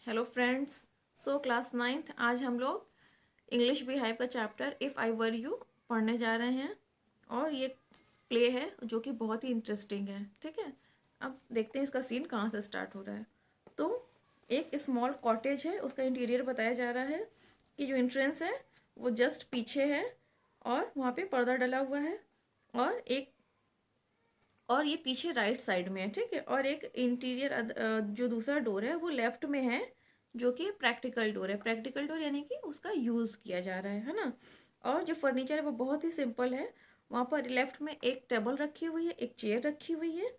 Hello friends. Class ninth आज हम लोग इंग्लिश बिहाइव का chapter if I were you पढ़ने जा रहे हैं। और ये प्ले है जो कि बहुत ही इंटरेस्टिंग है। ठीक है, अब देखते हैं इसका सीन कहाँ से स्टार्ट हो रहा है। तो एक स्मॉल कॉटेज है, उसका इंटीरियर बताया जा रहा है कि जो एंट्रेंस है वो जस्ट पीछे है और वहाँ पे पर्दा डला हुआ है और ये पीछे राइट साइड में है। ठीक है, और एक इंटीरियर जो दूसरा डोर है वो लेफ्ट में है जो कि प्रैक्टिकल डोर है। प्रैक्टिकल डोर यानी कि उसका यूज़ किया जा रहा है ना। और जो फर्नीचर है वो बहुत ही सिंपल है। वहाँ पर लेफ्ट में एक टेबल रखी हुई है, एक चेयर रखी हुई है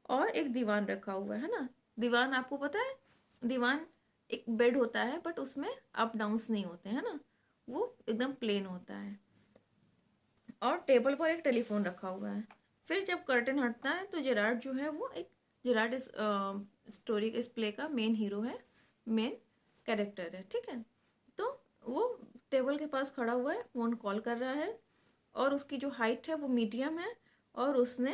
और एक दीवान रखा हुआ है ना। दीवान आपको पता है, दीवान एक बेड होता है बट उसमें अप डाउन्स नहीं होते हैं ना, वो एकदम प्लेन होता है। और टेबल पर एक टेलीफोन रखा हुआ है। फिर जब कर्टन हटता है तो जेरार्ड जो है वो एक जेरार्ड इस स्टोरी इस प्ले का मेन हीरो है, मेन कैरेक्टर है। ठीक है, तो वो टेबल के पास खड़ा हुआ है, फ़ोन कॉल कर रहा है और उसकी जो हाइट है वो मीडियम है और उसने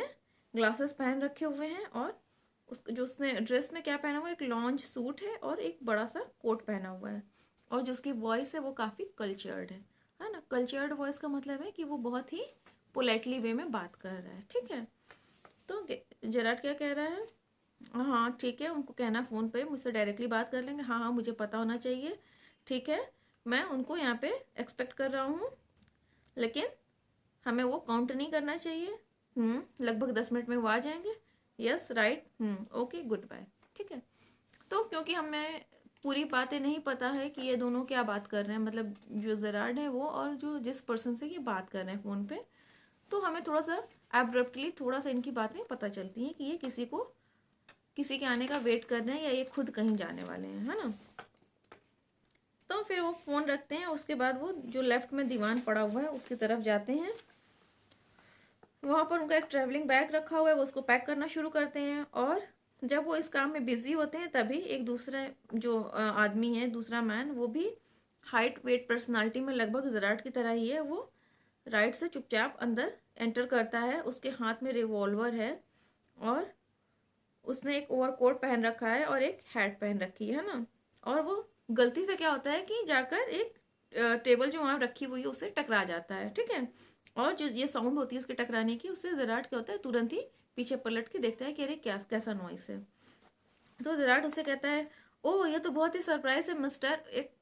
ग्लासेस पहन रखे हुए हैं और उसने ड्रेस में क्या पहना हुआ है, एक लॉन्ज सूट है और एक बड़ा सा कोट पहना हुआ है। और जो उसकी वॉइस है वो काफ़ी कल्चर्ड है ना। कल्चर्ड वॉइस का मतलब है कि वो बहुत ही पोलाइटली वे में बात कर रहा है। ठीक है, तो जेराड क्या कह रहा है, हाँ ठीक है, उनको कहना फ़ोन पे मुझसे डायरेक्टली बात कर लेंगे। हाँ हाँ मुझे पता होना चाहिए। ठीक है, मैं उनको यहाँ पे एक्सपेक्ट कर रहा हूँ, लेकिन हमें वो काउंट नहीं करना चाहिए। लगभग 10 मिनट में वो आ जाएंगे। Yes right, okay goodbye. ठीक है, तो क्योंकि हमें पूरी बातें नहीं पता है कि ये दोनों क्या बात कर रहे हैं, मतलब जो जेरार्ड है वो और जो जिस पर्सन से ये बात कर रहे हैं फ़ोन पे, तो हमें थोड़ा सा एब्रप्टली थोड़ा सा इनकी बातें पता चलती हैं कि ये किसी के आने का वेट कर रहे हैं या ये खुद कहीं जाने वाले हैं, है ना। तो फिर वो फ़ोन रखते हैं, उसके बाद वो जो लेफ्ट में दीवान पड़ा हुआ है उसकी तरफ जाते हैं। वहाँ पर उनका एक ट्रैवलिंग बैग रखा हुआ है, वो उसको पैक करना शुरू करते हैं। और जब वो इस काम में बिजी होते हैं तभी एक दूसरा जो आदमी है, दूसरा मैन, वो भी हाइट वेट पर्सनालिटी में लगभग जेरार्ड की तरह ही है। वो राइट से चुपचाप अंदर एंटर करता है, उसके हाथ में रिवॉल्वर है और उसने एक ओवरकोट पहन रखा है और एक हैट पहन रखी है ना। और वो गलती से क्या होता है कि जाकर एक टेबल जो वहाँ रखी हुई है उससे टकरा जाता है। ठीक है, और जो ये साउंड होती है उसके टकराने की, उससे जेरार्ड क्या होता है, तुरंत ही पीछे पलट के देखता है कि अरे क्या कैसा नॉइस है। तो जेरार्ड उसे कहता है, ओह ये तो बहुत ही सरप्राइज है मिस्टर एक।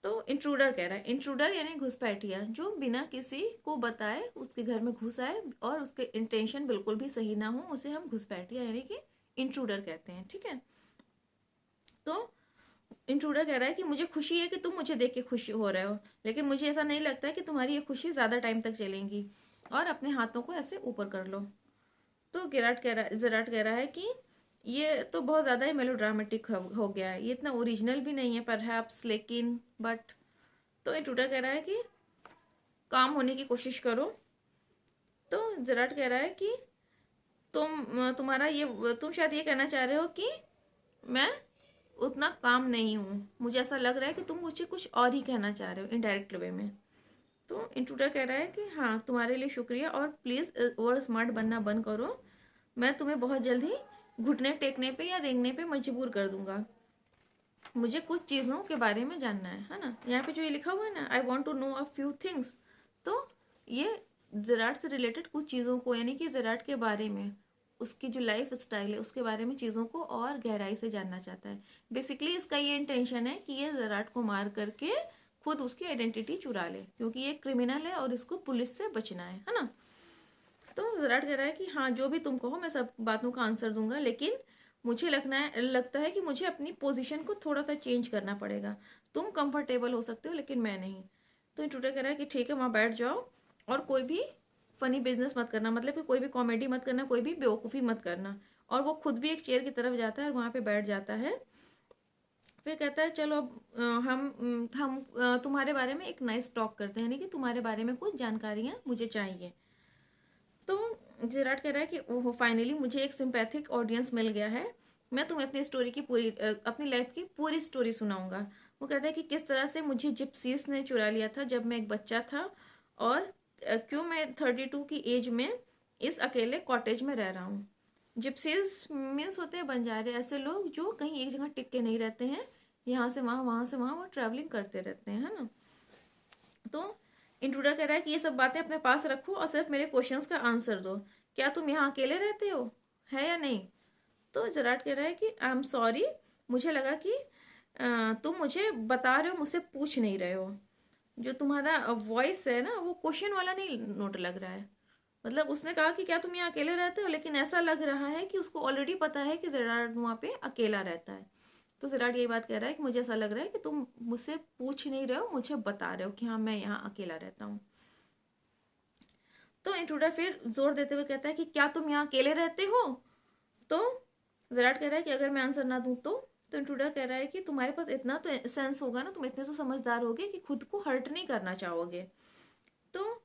तो इंट्रूडर कह रहा है, इंट्रूडर यानी घुसपैठिया, जो बिना किसी को बताए उसके घर में घुस आए और उसके इंटेंशन बिल्कुल भी सही ना हो, उसे हम घुसपैठिया यानी कि इंट्रूडर कहते हैं। ठीक है, तो इंट्रूडर कह रहा है कि मुझे खुशी है कि तुम मुझे देख के खुश हो रहे हो, लेकिन मुझे ऐसा नहीं लगता है कि तुम्हारी ये खुशी ज़्यादा टाइम तक चलेंगी, और अपने हाथों को ऐसे ऊपर कर लो। तो जेराट कह रहा है कि ये तो बहुत ज़्यादा ही मेलोड्रामेटिक हो गया है, ये इतना ओरिजिनल भी नहीं है परहैप्स, लेकिन बट। तो इंट्रूडर कह रहा है कि काम होने की कोशिश करो। तो जेराट कह रहा है कि तुम शायद ये कहना चाह रहे हो कि मैं उतना काम नहीं हूँ, मुझे ऐसा लग रहा है कि तुम मुझे कुछ और ही कहना चाह रहे हो इनडायरेक्ट वे में। तो इंट्रूडर कह रहा है कि हाँ तुम्हारे लिए शुक्रिया और प्लीज़ ओवर स्मार्ट बनना बंद करो, मैं तुम्हें बहुत जल्द ही घुटने टेकने पे या रेंगने पे मजबूर कर दूंगा। मुझे कुछ चीज़ों के बारे में जानना है ना। यहाँ पे जो ये लिखा हुआ है ना, I want to know a few things, तो ये जेराट से रिलेटेड कुछ चीज़ों को, यानी कि जेराट के बारे में, उसकी जो लाइफ स्टाइल है उसके बारे में चीज़ों को और गहराई से जानना चाहता है। बेसिकली इसका ये इंटेंशन है कि ये जेराट को मार करके खुद उसकी आइडेंटिटी चुरा ले, क्योंकि ये क्रिमिनल है और इसको पुलिस से बचना है ना। तो जेराट कह रहा है कि हाँ जो भी तुम कहो मैं सब बातों का आंसर दूंगा, लेकिन मुझे लगता है कि मुझे अपनी पोजीशन को थोड़ा सा चेंज करना पड़ेगा। तुम कंफर्टेबल हो सकते हो लेकिन मैं नहीं। तो इंट्रूडर कह रहा है कि ठीक है वहाँ बैठ जाओ और कोई भी फनी बिजनेस मत करना, मतलब कि कोई भी कॉमेडी मत करना, कोई भी बेवकूफ़ी मत करना। और वो खुद भी एक चेयर की तरफ जाता है और वहाँ पे बैठ जाता है। फिर कहता है चलो अब हम तुम्हारे बारे में एक नाइस टॉक करते हैं, यानी कि तुम्हारे बारे में कुछ जानकारियाँ मुझे चाहिए। तो जेराट कह रहा है कि ओहो फाइनली मुझे एक सिंपैथिक ऑडियंस मिल गया है, मैं तुम्हें अपनी स्टोरी की अपनी लाइफ की पूरी स्टोरी सुनाऊंगा। वो कहता है कि किस तरह से मुझे जिप्सीज ने चुरा लिया था जब मैं एक बच्चा था, और क्यों मैं 32 की एज में इस अकेले कॉटेज में रह रहा हूँ। जिप्सीज मीन्स होते हैं बंजारे, ऐसे लोग जो कहीं एक जगह टिक के नहीं रहते हैं, यहाँ से वहाँ, वहाँ से वहाँ वो ट्रैवलिंग करते रहते हैं, है ना। तो इंट्रूडर कह रहा है कि ये सब बातें अपने पास रखो और सिर्फ मेरे क्वेश्चंस का आंसर दो। क्या तुम यहाँ अकेले रहते हो, है या नहीं? तो जेराड कह रहा है कि आई एम सॉरी, मुझे लगा कि तुम मुझे बता रहे हो, मुझसे पूछ नहीं रहे हो। जो तुम्हारा वॉइस है ना वो क्वेश्चन वाला नहीं नोट लग रहा है। मतलब उसने कहा कि क्या तुम यहाँ अकेले रहते हो, लेकिन ऐसा लग रहा है कि उसको ऑलरेडी पता है कि जेराड वहाँ पे अकेला रहता है। तो जेराड यही बात कह रहा है कि मुझे ऐसा लग रहा है कि तुम मुझसे पूछ नहीं रहे हो, मुझे बता रहे हो कि हाँ मैं यहाँ अकेला रहता हूँ। तो इंट्रूडर फिर जोर देते हुए कहता है कि क्या तुम यहाँ अकेले रहते हो? तो जेराड कह रहा है कि अगर मैं आंसर ना दूँ तो इंट्रूडर कह रहा है कि तुम्हारे पास इतना तो सेंस होगा ना, तुम इतने तो समझदार होगे कि खुद को हर्ट नहीं करना चाहोगे। तो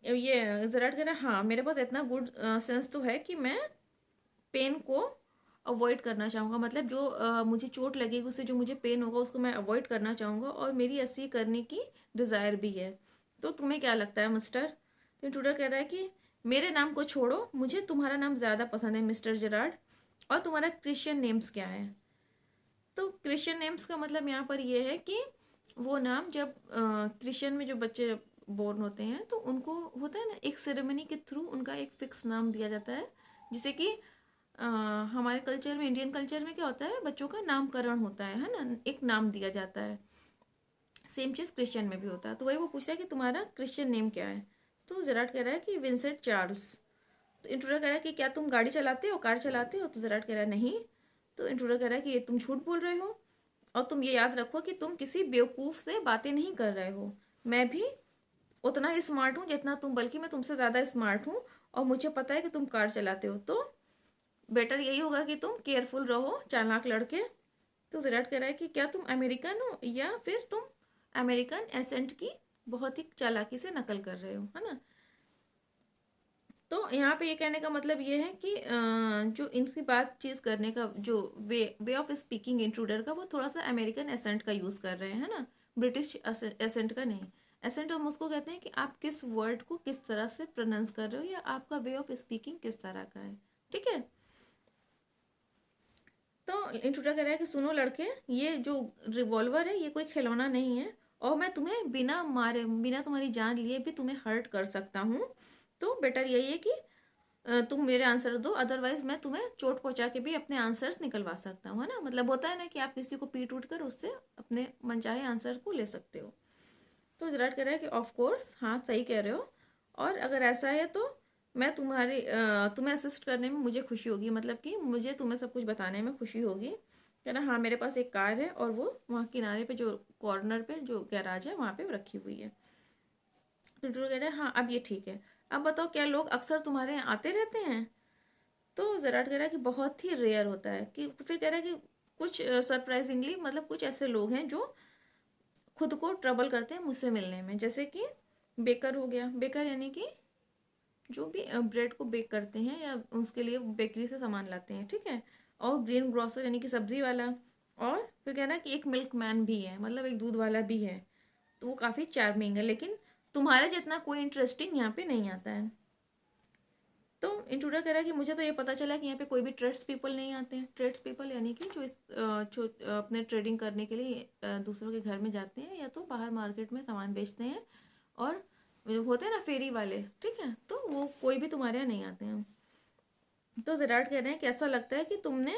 ये जेराड कह रहा है हाँ मेरे पास इतना गुड सेंस तो है कि मैं पेन को अवॉइड करना चाहूँगा, मतलब जो मुझे चोट लगेगी उससे जो मुझे पेन होगा उसको मैं अवॉइड करना चाहूँगा, और मेरी ऐसी करने की डिज़ायर भी है। तो तुम्हें क्या लगता है मिस्टर? तो इंट्रूडर कह रहा है कि मेरे नाम को छोड़ो, मुझे तुम्हारा नाम ज़्यादा पसंद है मिस्टर जेराड, और तुम्हारा क्रिश्चियन नेम्स क्या है? तो क्रिश्चियन नेम्स का मतलब यहाँ पर ये है कि वो नाम जब क्रिश्चियन में जो बच्चे बोर्न होते हैं तो उनको होता है ना एक सेरेमनी के थ्रू उनका एक फिक्स नाम दिया जाता है। जैसे कि हमारे कल्चर में, इंडियन कल्चर में क्या होता है, बच्चों का नामकरण होता है ना, एक नाम दिया जाता है। सेम चीज़ क्रिश्चियन में भी होता है। तो वही वो पूछता है कि तुम्हारा क्रिश्चियन नेम क्या है? तो जेराड कह रहा है कि विंसेंट चार्ल्स। तो इंट्रूडर कह रहा है कि क्या तुम गाड़ी चलाते हो, कार चलाते हो? तो जेराड कह रहा है नहीं। तो इंट्रूडर कह रहा है कि ये तुम झूठ बोल रहे हो, और तुम ये याद रखो कि तुम किसी बेवकूफ़ से बातें नहीं कर रहे हो। मैं भी उतना ही स्मार्ट हूँ जितना तुम, बल्कि मैं तुमसे ज़्यादा स्मार्ट हूँ, और मुझे पता है कि तुम कार चलाते हो। तो बेटर यही होगा कि तुम केयरफुल रहो चालाक लड़के। तो विराट कह रहा है कि क्या तुम अमेरिकन हो, या फिर तुम अमेरिकन एसेंट की बहुत ही चालाकी से नकल कर रहे हो, है ना। तो यहाँ पे ये कहने का मतलब ये है कि जो इनकी बातचीत करने का जो वे वे ऑफ स्पीकिंग इंट्रूडर का, वो थोड़ा सा अमेरिकन एसेंट का यूज़ कर रहे हैं, है ना, ब्रिटिश एसेंट का नहीं। एसेंट हम उसको कहते हैं कि आप किस वर्ड को किस तरह से प्रोनाउंस कर रहे हो, या आपका वे ऑफ स्पीकिंग किस तरह का है, ठीक है। तो इंट्रूडर कह रहा है कि सुनो लड़के, ये जो रिवॉल्वर है ये कोई खिलौना नहीं है, और मैं तुम्हें बिना मारे, बिना तुम्हारी जान लिए भी तुम्हें हर्ट कर सकता हूँ। तो बेटर यही है कि तुम मेरे आंसर दो, अदरवाइज मैं तुम्हें चोट पहुंचा के भी अपने आंसर्स निकलवा सकता हूँ, है ना। मतलब होता है ना कि आप किसी को पीट उठ कर उससे अपने मनचाहे आंसर को ले सकते हो। तो जराट कह रहा है कि ऑफ कोर्स, हाँ सही कह रहे हो, और अगर ऐसा है तो मैं तुम्हें असिस्ट करने में मुझे खुशी होगी, मतलब कि मुझे तुम्हें सब कुछ बताने में खुशी होगी। कह रहा हाँ मेरे पास एक कार है, और वो वहाँ किनारे पे जो कॉर्नर पे जो गैराज है वहाँ पे रखी हुई है। तो कह रहे हैं हाँ अब ये ठीक है, अब बताओ क्या लोग अक्सर तुम्हारे यहाँ आते रहते हैं? तो जराट कह रहा है कि बहुत ही रेयर होता है। कि फिर कह रहा है कि कुछ सरप्राइजिंगली, मतलब कुछ ऐसे लोग हैं जो खुद को ट्रबल करते हैं मुझसे मिलने में, जैसे कि बेकर हो गया। बेकर यानी कि जो भी ब्रेड को बेक करते हैं या उसके लिए बेकरी से सामान लाते हैं, ठीक है। और ग्रीन ग्रोसर यानी कि सब्जी वाला। और फिर कहना कि एक मिल्क मैन भी है, मतलब एक दूध वाला भी है। तो वो काफ़ी चार्मिंग है, लेकिन तुम्हारे जितना कोई इंटरेस्टिंग यहाँ पे नहीं आता है। तो इंट्रूडर कह रहा है कि मुझे तो ये पता चला कि यहाँ पे कोई भी ट्रेड्स पीपल नहीं आते हैं। ट्रेड्स पीपल यानी कि जो अपने ट्रेडिंग करने के लिए दूसरों के घर में जाते हैं, या तो बाहर मार्केट में सामान बेचते हैं, और जो होते हैं ना फेरी वाले, ठीक है, तो वो कोई भी तुम्हारे यहाँ नहीं आते हैं। तो विराट कह रहे हैं कि ऐसा लगता है कि तुमने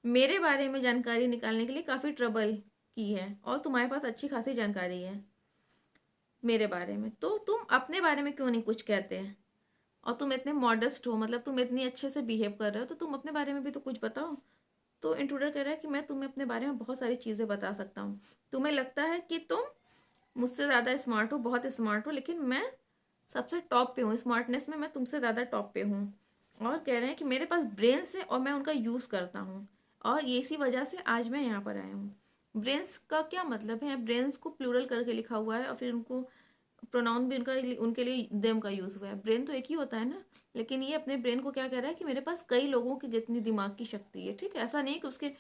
मेरे बारे में जानकारी निकालने के लिए काफ़ी ट्रबल की है, और तुम्हारे पास अच्छी खासी जानकारी है मेरे बारे में, तो तुम अपने बारे में क्यों नहीं कुछ कहते हैं? और तुम इतने मॉडेस्ट हो, मतलब तुम इतनी अच्छे से बिहेव कर रहे हो, तो तुम अपने बारे में भी तो कुछ बताओ। तो इंट्रूडर कह रहा है कि मैं तुम्हें अपने बारे में बहुत सारी चीज़ें बता सकता हूँ। तुम्हें लगता है कि तुम मुझसे ज़्यादा स्मार्ट हो, बहुत स्मार्ट हो, लेकिन मैं सबसे टॉप पे हूँ स्मार्टनेस में, मैं तुमसे ज़्यादा टॉप पे हूँ। और कह रहे हैं कि मेरे पास ब्रेन्स है और मैं उनका यूज़ करता हूँ, और ये इसी वजह से आज मैं यहाँ पर आया हूँ। ब्रेन्स का क्या मतलब है? ब्रेन्स को प्लूरल करके लिखा हुआ है, और फिर उनको प्रोनाउन भी उनका उनके लिए देम का यूज़ हुआ है। ब्रेन तो एक ही होता है ना, लेकिन ये अपने ब्रेन को क्या कह रहा है कि मेरे पास कई लोगों की जितनी दिमाग की शक्ति है, ठीक है। ऐसा नहीं कि उसके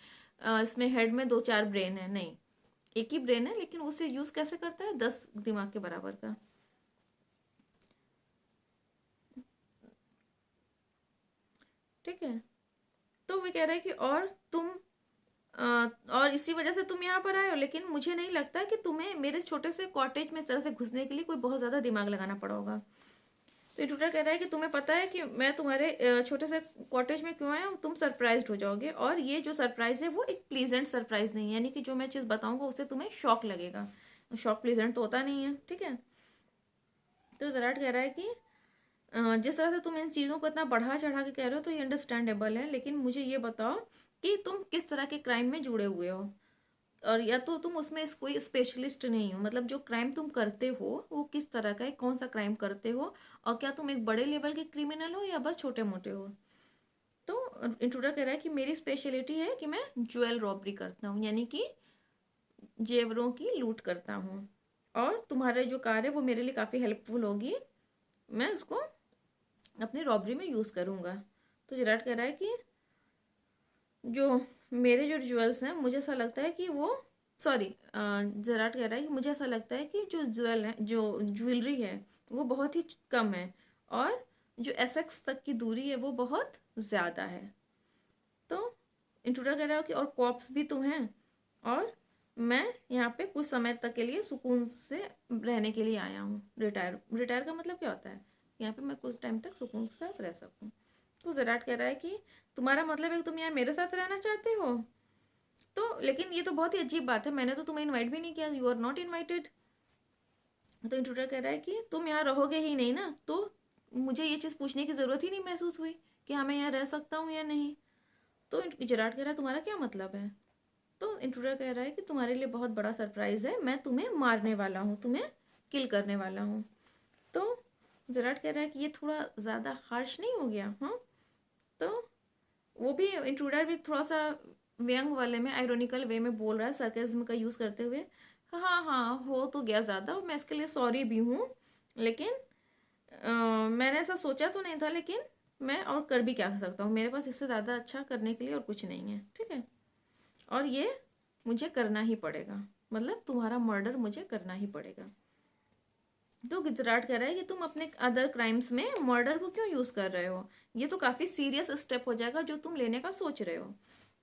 इसमें हेड में 2-4 ब्रेन है, नहीं, एक ही ब्रेन है, लेकिन उसे यूज़ कैसे करता है, 10 दिमाग के बराबर का, ठीक है। तो वो कह रहा है कि और तुम और इसी वजह से तुम यहाँ पर आए हो, लेकिन मुझे नहीं लगता कि तुम्हें मेरे छोटे से कॉटेज में इस तरह से घुसने के लिए कोई बहुत ज़्यादा दिमाग लगाना पड़ा होगा। तो इंट्रूडर कह रहा है कि तुम्हें पता है कि मैं तुम्हारे छोटे से कॉटेज में क्यों आया हूँ, तुम सरप्राइज्ड हो जाओगे, और ये जो सरप्राइज है वो एक प्लीजेंट सरप्राइज नहीं है, यानी कि जो मैं चीज़ बताऊंगा उससे तुम्हें शॉक लगेगा। शॉक प्लीजेंट तो होता नहीं है, ठीक है। तो विराट कह रहा है कि जिस तरह से तुम इन चीज़ों को इतना बढ़ा चढ़ा के कह रहे हो तो ये अंडरस्टैंडेबल है, लेकिन मुझे ये बताओ कि तुम किस तरह के क्राइम में जुड़े हुए हो, और या तो तुम उसमें कोई स्पेशलिस्ट नहीं हो, मतलब जो क्राइम तुम करते हो वो किस तरह का है, कौन सा क्राइम करते हो, और क्या तुम एक बड़े लेवल के क्रिमिनल हो या बस छोटे मोटे हो। तो इंट्रूडर कह रहा है कि मेरी स्पेशलिटी है कि मैं ज्वेल रॉबरी करता हूँ, यानी कि जेवरों की लूट करता हूँ, और तुम्हारे जो कार है वो मेरे लिए काफ़ी हेल्पफुल होगी, मैं उसको अपनी रॉबरी में यूज़ करूँगा। तो जिराट कह रहा है कि जो मेरे जो ज्वेल्स हैं मुझे ऐसा लगता है कि वो, सॉरी, जराट कह रहा है कि मुझे ऐसा लगता है कि जो ज्वेल है, जो ज्वेलरी है वो बहुत ही कम है, और जो एसेक्स तक की दूरी है वो बहुत ज़्यादा है। तो इंट्रूडर कह रहा है कि और कॉप्स भी तो हैं, और मैं यहाँ पे कुछ समय तक के लिए सुकून से रहने के लिए आया हूँ। रिटायर रिटायर का मतलब क्या होता है, यहाँ पे मैं कुछ टाइम तक सुकून के साथ रह सकूँ। तो जराट कह रहा है कि तुम्हारा मतलब है कि तुम यहाँ मेरे साथ रहना चाहते हो, तो लेकिन ये तो बहुत ही अजीब बात है, मैंने तो तुम्हें इनवाइट भी नहीं किया, यू आर नॉट इनवाइटेड। तो इंट्रूडर कह रहा है कि तुम यहाँ रहोगे ही नहीं ना, तो मुझे ये चीज़ पूछने की ज़रूरत ही नहीं महसूस हुई कि हाँ मैं यहाँ रह सकता हूँ या नहीं। तो जराट कह रहा है तुम्हारा क्या मतलब है। तो इंट्रूडर कह रहा है कि तुम्हारे लिए बहुत बड़ा सरप्राइज़ है, मैं तुम्हें मारने वाला हूँ, तुम्हें किल करने वाला हूँ। तो जराट कह रहा है कि ये थोड़ा ज़्यादा हार्श नहीं हो गया, हाँ। तो वो भी इंट्रूडर भी थोड़ा सा व्यंग वाले में, आयरोनिकल वे में बोल रहा है, सरकेज़म का यूज़ करते हुए। हाँ हाँ, हो तो गया ज़्यादा, मैं इसके लिए सॉरी भी हूँ, लेकिन मैंने ऐसा सोचा तो नहीं था, लेकिन मैं और कर भी क्या सकता हूँ, मेरे पास इससे ज़्यादा अच्छा करने के लिए और कुछ नहीं है, ठीक है, और ये मुझे करना ही पड़ेगा, मतलब तुम्हारा मर्डर मुझे करना ही पड़ेगा। तो गुजरात कह रहा है कि तुम अपने अदर क्राइम्स में मर्डर को क्यों यूज़ कर रहे हो, ये तो काफ़ी सीरियस स्टेप हो जाएगा जो तुम लेने का सोच रहे हो।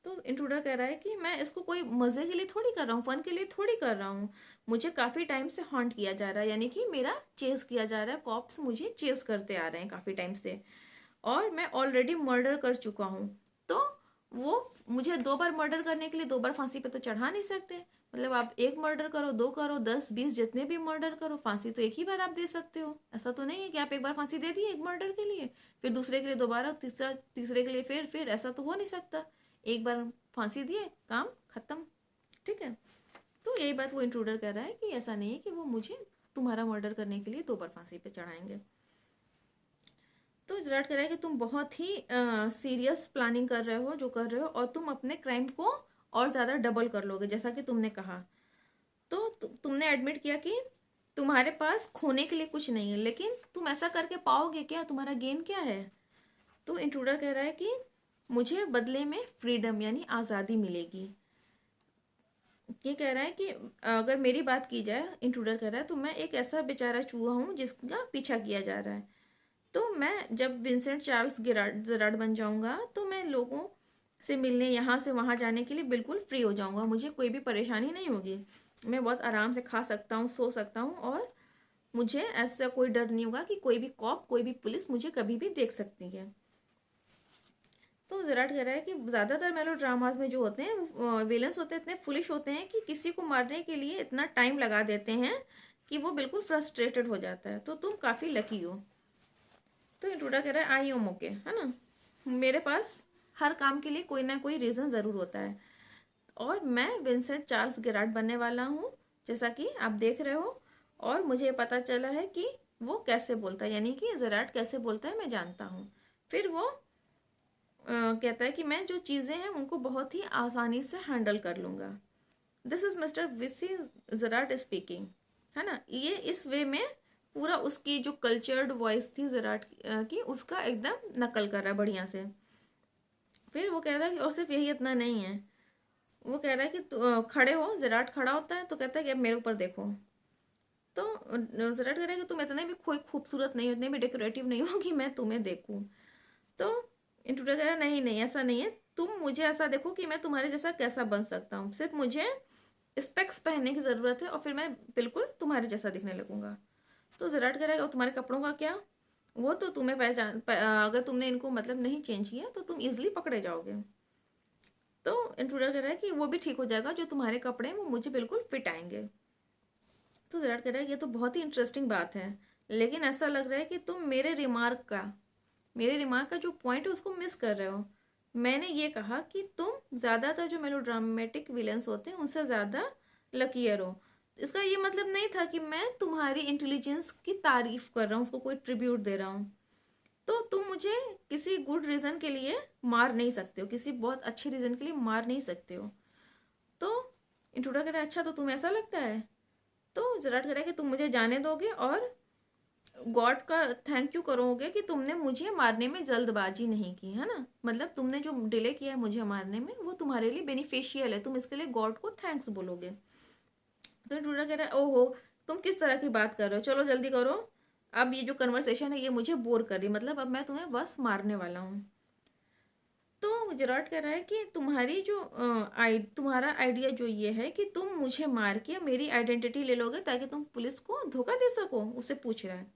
तो इंट्रूडर कह रहा है कि मैं इसको कोई मज़े के लिए थोड़ी कर रहा हूँ, फ़न के लिए थोड़ी कर रहा हूँ, मुझे काफ़ी टाइम से हॉन्ट किया जा रहा है, यानी कि मेरा चेस किया जा रहा है, कॉप्स मुझे चेस करते आ रहे हैं काफ़ी टाइम से, और मैं ऑलरेडी मर्डर कर चुका हूँ। तो वो मुझे 2 बार मर्डर करने के लिए 2 बार फांसी पे तो चढ़ा नहीं सकते, मतलब आप एक मर्डर करो, 2 करो, 10 20 जितने भी मर्डर करो, फांसी तो एक ही बार आप दे सकते हो। ऐसा तो नहीं है कि आप एक बार फांसी दे दिए एक मर्डर के लिए, फिर दूसरे के लिए दोबारा, तीसरा, तीसरे के लिए फिर ऐसा तो हो नहीं सकता। एक बार फांसी दिए, काम खत्म, ठीक है। तो यही बात वो इंट्रूडर कह रहा है कि ऐसा नहीं है कि वो मुझे तुम्हारा मर्डर करने के लिए 2 बार फांसी पे चढ़ाएंगे। तो विराट कह रहा है कि तुम बहुत ही सीरियस प्लानिंग कर रहे हो जो कर रहे हो, और तुम अपने क्राइम को और ज़्यादा डबल कर लोगे जैसा कि तुमने कहा। तो तुमने एडमिट किया कि तुम्हारे पास खोने के लिए कुछ नहीं है, लेकिन तुम ऐसा करके पाओगे क्या, तुम्हारा गेन क्या है। तो इंट्रूडर कह रहा है कि मुझे बदले में फ्रीडम यानी आज़ादी मिलेगी। ये कह रहा है कि अगर मेरी बात की जाए, इंट्रूडर कह रहा है, तो मैं एक ऐसा बेचारा चूहा हूँ जिसका पीछा किया जा रहा है। तो मैं जब विंसेंट चार्ल्स गिराड जराड बन जाऊंगा तो मैं लोगों से मिलने, यहाँ से वहाँ जाने के लिए बिल्कुल फ्री हो जाऊंगा, मुझे कोई भी परेशानी नहीं होगी, मैं बहुत आराम से खा सकता हूँ, सो सकता हूँ, और मुझे ऐसा कोई डर नहीं होगा कि कोई भी कॉप, कोई भी पुलिस मुझे कभी भी देख सकती है। तो विराट कह रहा है कि ज़्यादातर मेलो ड्रामाज में जो होते हैं विलन्स होते हैं, इतने फुलिश होते हैं कि किसी को मारने के लिए इतना टाइम लगा देते हैं कि वो बिल्कुल फ्रस्ट्रेटेड हो जाता है, तो तुम काफ़ी लकी हो। तो इंट्रूडर कह रहा है आई एम ओके, है ना, मेरे पास हर काम के लिए कोई ना कोई रीज़न ज़रूर होता है, और मैं विंसेंट चार्ल्स गेरार्ड बनने वाला हूँ जैसा कि आप देख रहे हो, और मुझे पता चला है कि वो कैसे बोलता है, यानी कि जेरार्ड कैसे बोलता है मैं जानता हूँ। फिर वो कहता है कि मैं जो चीज़ें हैं उनको बहुत ही आसानी से हैंडल कर लूँगा। दिस इज़ मिस्टर विसी जेरार्ड स्पीकिंग, है ना, ये इस वे में पूरा उसकी जो कल्चर्ड वॉइस थी जेरार्ड की उसका एकदम नकल कर रहा है बढ़िया से। फिर वो कह रहा है कि और सिर्फ यही इतना नहीं है, वो कह रहा है कि खड़े हो, जेरार्ड खड़ा होता है तो कहता है कि अब मेरे ऊपर देखो। तो जेरार्ड कह रहा है कि तुम इतने भी कोई खूबसूरत नहीं हो, इतने भी डेकोरेटिव नहीं हो कि मैं तुम्हें देखूं। तो इंट्रूडर कह रहा है नहीं नहीं ऐसा नहीं है, तुम मुझे ऐसा देखो कि मैं तुम्हारे जैसा कैसा बन सकता हूँ, सिर्फ मुझे स्पेक्स पहनने की ज़रूरत है और फिर मैं बिल्कुल तुम्हारे जैसा दिखने लगूंगा। तो विराट कह रहा है और तुम्हारे कपड़ों का क्या, वो तो तुम्हें अगर तुमने इनको मतलब नहीं चेंज किया तो तुम इजिली पकड़े जाओगे। तो इंट्रूडर कह रहा है कि वो भी ठीक हो जाएगा, जो तुम्हारे कपड़े हैं वो मुझे बिल्कुल फिट आएंगे। तो विराट कह रहा है ये तो बहुत ही इंटरेस्टिंग बात है, लेकिन ऐसा लग रहा है कि तुम मेरे रिमार्क का जो पॉइंट है उसको मिस कर रहे हो। मैंने ये कहा कि तुम ज़्यादातर जो मेलोड्रामेटिक विलेंस होते हैं उनसे ज़्यादा लकीयर हो। इसका ये मतलब नहीं था कि मैं तुम्हारी इंटेलिजेंस की तारीफ कर रहा हूँ, उसको कोई ट्रिब्यूट दे रहा हूँ। तो तुम मुझे किसी गुड रीज़न के लिए मार नहीं सकते हो, किसी बहुत अच्छे रीज़न के लिए मार नहीं सकते हो। तो इंट्रूडर कह रहा है अच्छा तो तुम्हें ऐसा लगता है। तो विराट कह रहा है कि तुम मुझे जाने दोगे और गॉड का थैंक यू करोगे कि तुमने मुझे मारने में जल्दबाजी नहीं की, है ना, मतलब तुमने जो डिले किया है मुझे मारने में वो तुम्हारे लिए बेनिफिशियल है, तुम इसके लिए गॉड को थैंक्स बोलोगे। तो टूडा कह रहा है ओहो तुम किस तरह की बात कर रहे हो, चलो जल्दी करो, अब ये जो कन्वर्सेशन है ये मुझे बोर कर रही, मतलब अब मैं तुम्हें बस मारने वाला हूँ। तो जेराट कह रहा है कि तुम्हारा आइडिया जो ये है कि तुम मुझे मार के मेरी आइडेंटिटी ले लोगे ताकि तुम पुलिस को धोखा दे सको, उसे पूछ रहा है।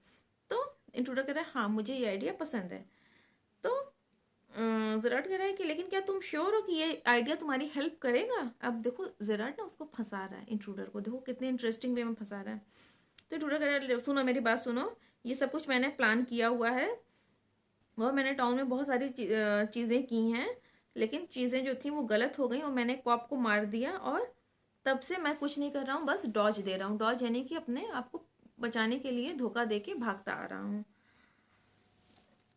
तो इंट्रूडर कह रहा है हाँ मुझे ये आइडिया पसंद है। तो जेराट कह रहा है कि लेकिन क्या तुम श्योर हो कि ये आइडिया तुम्हारी हेल्प करेगा। अब देखो जेराट ना उसको फंसा रहा है, इंट्रूडर को देखो कितने इंटरेस्टिंग वे में फंसा रहा है। तो इंट्रूडर कह रहा है सुनो मेरी बात सुनो, ये सब कुछ मैंने प्लान किया हुआ है और मैंने टाउन में बहुत सारी चीज़ें की हैं, लेकिन चीज़ें जो थी वो गलत हो गई और मैंने कॉप को मार दिया और तब से मैं कुछ नहीं कर रहा हूँ, बस डॉज दे रहा हूँ। डॉज यानी कि अपने आप को बचाने के लिए धोखा दे के भागता आ रहा हूँ।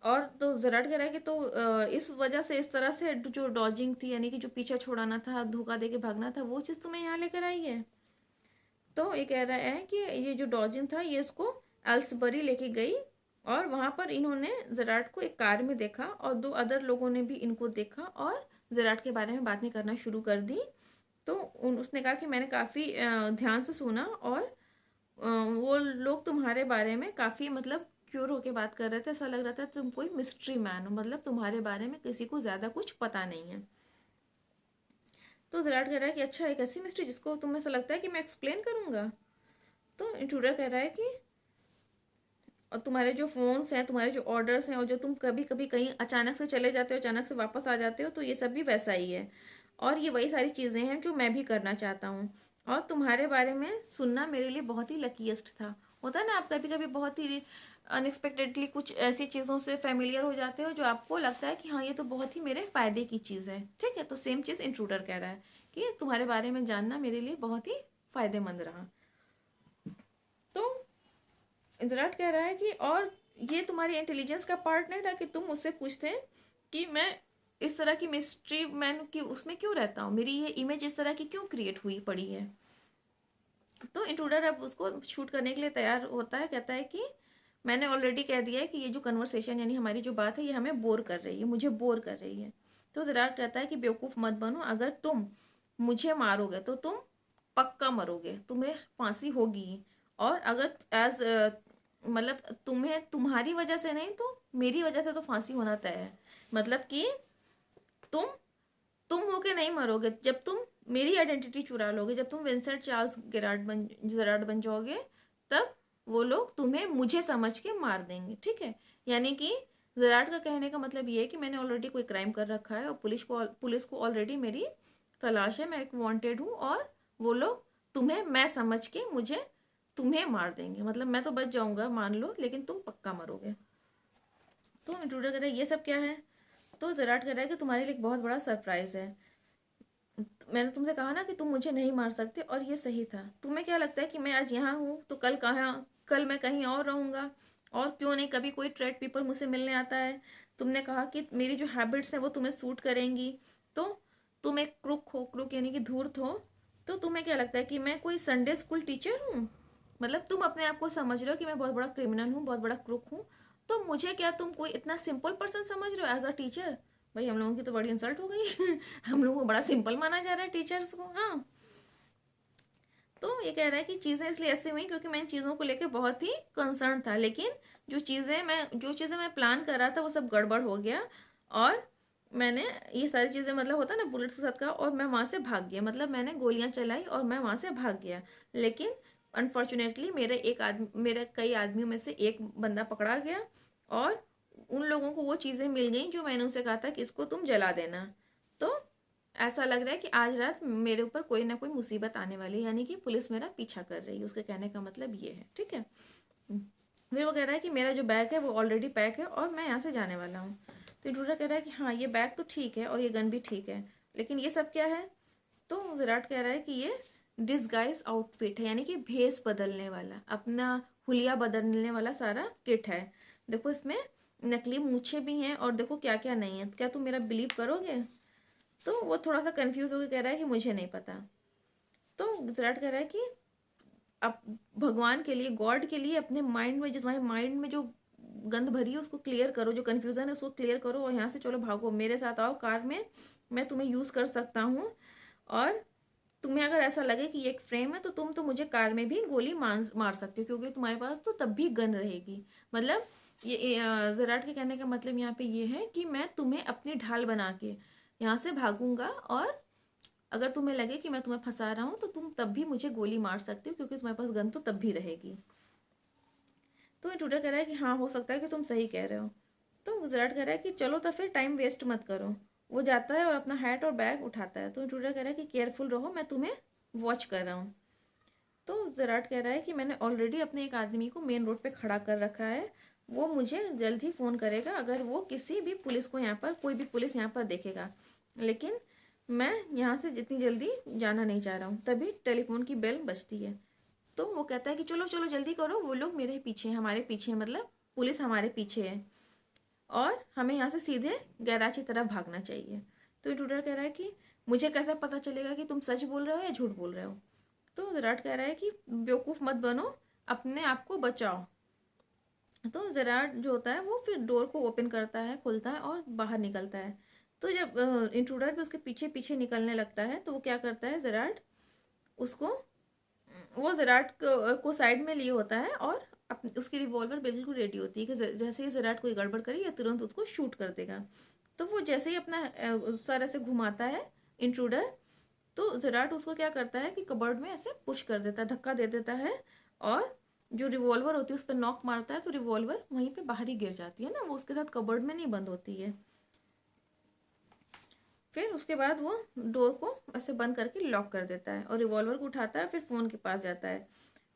और तो जराट कह रहा है कि तो इस वजह से इस तरह से जो डॉजिंग थी यानी कि जो पीछा छुड़ाना था, धोखा दे के भागना था, वो चीज़ तुम्हें यहाँ लेकर आई है। तो ये कह रहा है कि ये जो डॉजिंग था ये इसको एल्सबरी लेके गई और वहाँ पर इन्होंने जेराट को एक कार में देखा और दो अदर लोगों ने भी इनको देखा और जेराट के बारे में बातें करना शुरू कर दी। तो उसने कहा कि मैंने काफ़ी ध्यान से सुना और वो लोग तुम्हारे बारे में काफ़ी मतलब क्यूर होके बात कर रहे थे, ऐसा लग रहा था तुम कोई मिस्ट्री मैन हो, मतलब तुम्हारे बारे में किसी को ज़्यादा कुछ पता नहीं है। तो जेराट कह रहा है कि अच्छा एक ऐसी मिस्ट्री जिसको तुम्हें ऐसा लगता है कि मैं एक्सप्लेन करूँगा। तो इंट्रूडर कह रहा है कि और तुम्हारे जो फ़ोन्स हैं, तुम्हारे जो ऑर्डर्स हैं और जो तुम कभी कभी कहीं अचानक से चले जाते हो, अचानक से वापस आ जाते हो, तो ये सब भी वैसा ही है और ये वही सारी चीज़ें हैं जो मैं भी करना चाहता हूँ। और तुम्हारे बारे में सुनना मेरे लिए बहुत ही लकीएस्ट था। होता है ना, आप कभी कभी बहुत ही अनएक्सपेक्टेडली कुछ ऐसी चीज़ों से फेमिलियर हो जाते हो जो आपको लगता है कि हाँ ये तो बहुत ही मेरे फ़ायदे की चीज़ है। ठीक है, तो सेम चीज़ इंट्रूडर कह रहा है कि तुम्हारे बारे में जानना मेरे लिए बहुत ही फ़ायदेमंद रहा। तो इंजराट कह रहा है कि और ये तुम्हारी इंटेलिजेंस का पार्ट नहीं था कि तुम मुझसे पूछते कि मैं इस तरह की मिस्ट्री मैन की उसमें क्यों रहता हूँ, मेरी ये इमेज इस तरह की क्यों क्रिएट हुई पड़ी है। तो इंट्रूडर अब उसको शूट करने के लिए तैयार होता है, कहता है कि मैंने ऑलरेडी कह दिया है कि ये जो कन्वर्सेशन यानी हमारी जो बात है ये हमें बोर कर रही है, मुझे बोर कर रही है। तो विराट कहता है कि बेवकूफ़ मत बनो, अगर तुम मुझे मारोगे तो तुम पक्का मरोगे, तुम्हें फांसी होगी। और अगर एज मतलब तुम्हें तुम्हारी वजह से नहीं तो मेरी वजह से तो फांसी होना तय है, मतलब कि तुम तुम होके नहीं मरोगे, जब तुम मेरी आइडेंटिटी चुरा लोगे, जब तुम विंसेंट चार्ल्स गेरार्ड बन जाओगे, तब वो लोग तुम्हें मुझे समझ के मार देंगे। ठीक है, यानी कि जेरार्ड का कहने का मतलब ये है कि मैंने ऑलरेडी कोई क्राइम कर रखा है और पुलिस को ऑलरेडी मेरी तलाश है, मैं एक वांटेड हूँ और वो लोग तुम्हें मैं समझ के मुझे तुम्हें मार देंगे, मतलब मैं तो बच जाऊंगा मान लो, लेकिन तुम पक्का मरोगे। तो इंट्रूडर कह रहा है ये सब क्या है। तो जेरार्ड कह रहा है कि तुम्हारे लिए एक बहुत बड़ा सरप्राइज है, मैंने तुमसे कहा ना कि तुम मुझे नहीं मार सकते और ये सही था। तुम्हें क्या लगता है कि मैं आज यहाँ हूँ तो कल मैं कहीं और रहूँगा, और क्यों नहीं कभी कोई ट्रेड पीपल मुझसे मिलने आता है। तुमने कहा कि मेरी जो हैबिट्स हैं वो तुम्हें सूट करेंगी, तो तुम एक क्रुक हो, क्रुक यानी कि धूर्त हो। तो तुम्हें क्या लगता है कि मैं कोई संडे स्कूल टीचर हूँ, मतलब तुम अपने आप को समझ रहे हो कि मैं बहुत बड़ा क्रिमिनल हूँ, बहुत बड़ा क्रुक हूँ। तो मुझे क्या तुम कोई इतना सिंपल पर्सन समझ रहे हो एज अ टीचर। भाई हम लोगों की तो बड़ी इंसल्ट हो गई हम लोगों को बड़ा सिंपल माना जा रहा है टीचर्स को। हाँ, तो ये कह रहा है कि चीज़ें इसलिए ऐसे हुई क्योंकि मैं इन चीज़ों को लेकर बहुत ही कंसर्न था, लेकिन जो चीज़ें मैं प्लान कर रहा था वो सब गड़बड़ हो गया और मैंने ये सारी चीज़ें, मतलब होता है ना बुलेट्स के साथ का, और मैं वहाँ से भाग गया, मतलब मैंने गोलियां चलाई और मैं वहाँ से भाग गया। लेकिन अनफॉर्चुनेटली मेरे कई आदमियों में से एक बंदा पकड़ा गया, और उन लोगों को वो चीज़ें मिल गई जो मैंने उनसे कहा था कि इसको तुम जला देना। तो ऐसा लग रहा है कि आज रात मेरे ऊपर कोई ना कोई मुसीबत आने वाली है, यानी कि पुलिस मेरा पीछा कर रही है, उसके कहने का मतलब ये है, ठीक है। फिर वो कह रहा है कि मेरा जो बैग है वो ऑलरेडी पैक है और मैं यहाँ से जाने वाला हूँ। तो इंट्रूडर कह रहा है कि हाँ, ये बैग तो ठीक है और ये गन भी ठीक है, लेकिन ये सब क्या है? तो विराट कह रहा है कि ये डिस्गाइज आउटफिट है, यानी कि भेस बदलने वाला, अपना हुलिया बदलने वाला सारा किट है। देखो इसमें नकली मूछें भी हैं और देखो क्या क्या नहीं है, क्या तुम मेरा बिलीव करोगे? तो वो थोड़ा सा कंफ्यूज होकर कह रहा है कि मुझे नहीं पता। तो विराट कह रहा है कि अब भगवान के लिए, गॉड के लिए, अपने माइंड में, जो तुम्हारे माइंड में जो गंद भरी है उसको क्लियर करो, जो कन्फ्यूज़न है उसको क्लियर करो, और यहाँ से चलो, भागो, मेरे साथ आओ कार में, मैं तुम्हें यूज़ कर सकता हूँ। और तुम्हें अगर ऐसा लगे कि ये एक फ्रेम है, तो तुम तो मुझे कार में भी गोली मार सकते हो, क्योंकि तुम्हारे पास तो तब भी गन रहेगी। मतलब ये जराट के कहने का मतलब यहाँ पे ये है कि मैं तुम्हें अपनी ढाल बना के यहाँ से भागूंगा, और अगर तुम्हें लगे कि मैं तुम्हें फंसा रहा हूँ तो तुम तब भी मुझे गोली मार सकते हो, क्योंकि तुम्हारे पास गन तो तब भी रहेगी। तो इंट्रूडर कह रहा है कि हाँ, हो सकता है कि तुम सही कह रहे हो। तो गुजरात कह रहा है कि चलो तो फिर टाइम वेस्ट मत करो। वो जाता है और अपना हैट और बैग उठाता है। तो इंट्रूडर कह रहा है कि केयरफुल रहो, मैं तुम्हें वॉच कर रहा हूँ। तो जराट कह रहा है कि मैंने ऑलरेडी अपने एक आदमी को मेन रोड पे खड़ा कर रखा है, वो मुझे जल्द ही फ़ोन करेगा अगर वो किसी भी पुलिस को यहाँ पर, कोई भी पुलिस यहाँ पर देखेगा। लेकिन मैं यहाँ से जितनी जल्दी जाना नहीं चाह रहा हूँ। तभी टेलीफोन की बेल बजती है। तो वो कहता है कि चलो चलो जल्दी करो, वो लोग मेरे पीछे हैं, हमारे पीछे हैं, मतलब पुलिस हमारे पीछे है, और हमें यहाँ से सीधे गैराज की तरफ भागना चाहिए। तो इंट्रूडर कह रहा है कि मुझे कैसे पता चलेगा कि तुम सच बोल रहे हो या झूठ बोल रहे हो? तो विराट कह रहा है कि बेवकूफ़ मत बनो, अपने आप को बचाओ। तो जेराड जो होता है वो फिर डोर को ओपन करता है, खोलता है और बाहर निकलता है। तो जब इंट्रूडर भी उसके पीछे पीछे निकलने लगता है, तो वो क्या करता है, जेराड उसको, वो जेराड को साइड में लिए होता है, और उसकी रिवॉल्वर बिल्कुल रेडी होती है कि जैसे ही जेराड कोई गड़बड़ करे या तुरंत उसको शूट कर देगा। तो वो जैसे ही अपना सर ऐसे घुमाता है इंट्रूडर, तो जेराट उसको क्या करता है कि कबर्ड में ऐसे पुश कर देता है, धक्का दे देता है, और जो रिवॉल्वर होती है उस पर नॉक मारता है, तो रिवॉल्वर वहीं पे बाहर ही गिर जाती है ना, वो उसके साथ कबर्ड में नहीं बंद होती है। फिर उसके बाद वो डोर को ऐसे बंद करके लॉक कर देता है और रिवॉल्वर को उठाता है, फिर फ़ोन के पास जाता है।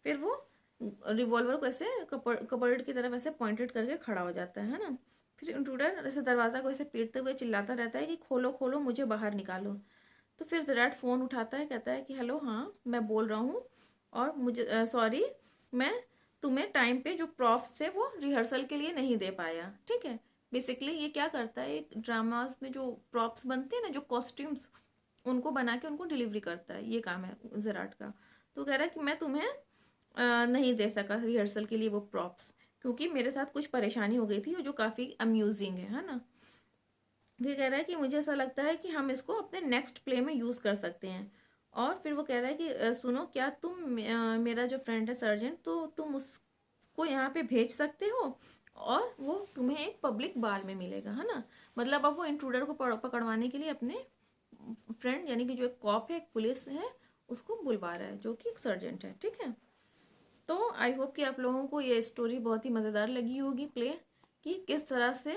फिर वो रिवॉल्वर को ऐसे कबर्ड की तरफ ऐसे पॉइंटेड करके खड़ा हो जाता है ना। फिर इंट्रूडर ऐसे दरवाज़ा को ऐसे पीटते हुए चिल्लाता रहता है कि खोलो खोलो, मुझे बाहर निकालो। तो फिर विराट फ़ोन उठाता है, कहता है कि हेलो, हाँ मैं बोल रहा हूँ, और मुझे सॉरी, मैं तुम्हें टाइम पे जो प्रॉप्स थे वो रिहर्सल के लिए नहीं दे पाया, ठीक है। बेसिकली ये क्या करता है, एक ड्रामाज में जो प्रॉप्स बनते हैं ना, जो कॉस्ट्यूम्स, उनको बना के उनको डिलीवरी करता है, ये काम है विराट का। तो कह रहा है कि मैं तुम्हें नहीं दे सका रिहर्सल के लिए वो प्रॉप्स, क्योंकि मेरे साथ कुछ परेशानी हो गई थी, और जो काफ़ी अम्यूजिंग है ना। फिर कह रहा है कि मुझे ऐसा लगता है कि हम इसको अपने नेक्स्ट प्ले में यूज़ कर सकते हैं। और फिर वो कह रहा है कि सुनो, क्या तुम मेरा जो फ्रेंड है सर्जेंट, तो तुम उसको यहाँ पे भेज सकते हो, और वो तुम्हें एक पब्लिक बार में मिलेगा, है ना। मतलब अब वो इंट्रूडर को पकड़वाने के लिए अपने फ्रेंड, यानी कि जो एक कॉप है, एक पुलिस है, उसको बुलवा रहा है, जो कि एक सर्जेंट है, ठीक है। तो आई होप कि आप लोगों को ये स्टोरी बहुत ही मज़ेदार लगी होगी, प्ले, कि किस तरह से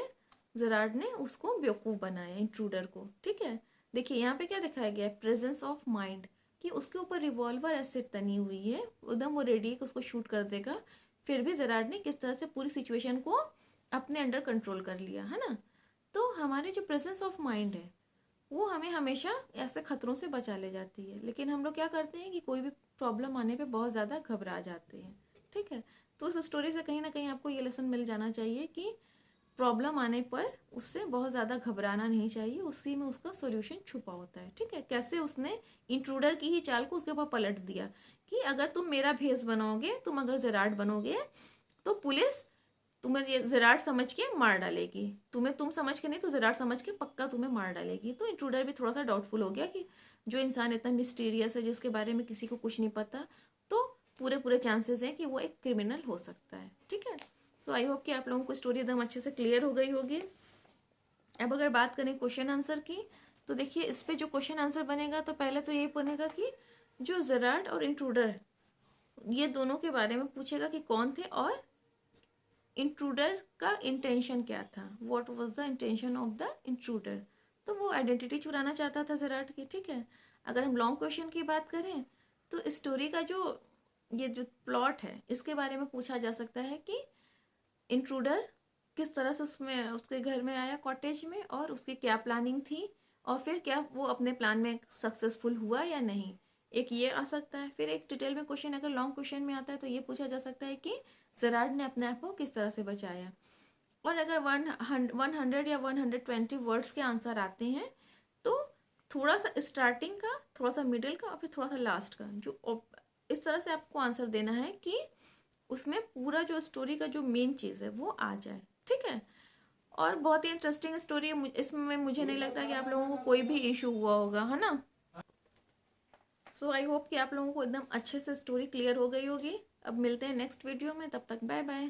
जेराड ने उसको बेवकूफ़ बनाया, इंट्रूडर को, ठीक है। देखिए यहाँ पे क्या दिखाया गया है, प्रेजेंस ऑफ माइंड, कि उसके ऊपर रिवॉल्वर ऐसे तनी हुई है, एकदम वो रेडी है कि उसको शूट कर देगा, फिर भी जेराड ने किस तरह से पूरी सिचुएशन को अपने अंडर कंट्रोल कर लिया, है ना। तो हमारे जो प्रेजेंस ऑफ माइंड है वो हमें हमेशा ऐसे खतरों से बचा ले जाती है, लेकिन हम लोग क्या करते हैं कि कोई भी प्रॉब्लम आने पे बहुत ज़्यादा घबरा जाते हैं, ठीक है। तो उस स्टोरी से कहीं ना कहीं आपको ये लेसन मिल जाना चाहिए कि प्रॉब्लम आने पर उससे बहुत ज़्यादा घबराना नहीं चाहिए, उसी में उसका सोल्यूशन छुपा होता है, ठीक है। कैसे उसने इंट्रूडर की ही चाल को उसके ऊपर पलट दिया, कि अगर तुम मेरा भेस बनोगे, तुम अगर जेराड बनोगे, तो पुलिस तुम्हें ये जेराड समझ के मार डालेगी, तुम्हें तुम समझ के नहीं तो जेराड समझ के पक्का तुम्हें मार डालेगी। तो इंट्रूडर भी थोड़ा सा डाउटफुल हो गया कि जो इंसान इतना मिस्टीरियस है, जिसके बारे में किसी को कुछ नहीं पता, तो पूरे पूरे चांसेस हैं कि वो एक क्रिमिनल हो सकता है, ठीक है। तो आई होप कि आप लोगों को स्टोरी एकदम अच्छे से क्लियर हो गई होगी। अब अगर बात करें क्वेश्चन आंसर की, तो देखिए इस पे जो क्वेश्चन आंसर बनेगा तो पहले तो ये बनेगा कि जो जेरार्ड और इंट्रूडर ये दोनों के बारे में पूछेगा कि कौन थे और इंट्रूडर का इंटेंशन क्या था, what was the intention of the intruder. तो वो आइडेंटिटी चुराना चाहता था जेरार्ड की, ठीक है। अगर हम लॉन्ग क्वेश्चन की बात करें तो स्टोरी का जो ये जो प्लॉट है इसके बारे में पूछा जा सकता है कि इंट्रूडर किस तरह से उसमें उसके घर में आया कॉटेज में, और उसकी क्या प्लानिंग थी, और फिर क्या वो अपने प्लान में सक्सेसफुल हुआ या नहीं। एक ये आ सकता है। फिर एक डिटेल में क्वेश्चन अगर लॉन्ग क्वेश्चन में आता है तो ये पूछा जा सकता है कि जेरार्ड ने अपने आप को किस तरह से बचाया। और अगर 100 या 120 वर्ड्स के आंसर आते हैं तो थोड़ा सा स्टार्टिंग का, थोड़ा सा मिडिल का और फिर थोड़ा सा लास्ट का, जो इस तरह से आपको आंसर देना है कि उसमें पूरा जो स्टोरी का जो मेन चीज़ है वो आ जाए, ठीक है। और बहुत ही इंटरेस्टिंग स्टोरी है, इसमें मुझे नहीं लगता कि आप लोगों को कोई भी इशू हुआ होगा, है ना। सो आई होप कि आप लोगों को एकदम अच्छे से स्टोरी क्लियर हो गई होगी। अब मिलते हैं नेक्स्ट वीडियो में, तब तक बाय बाय।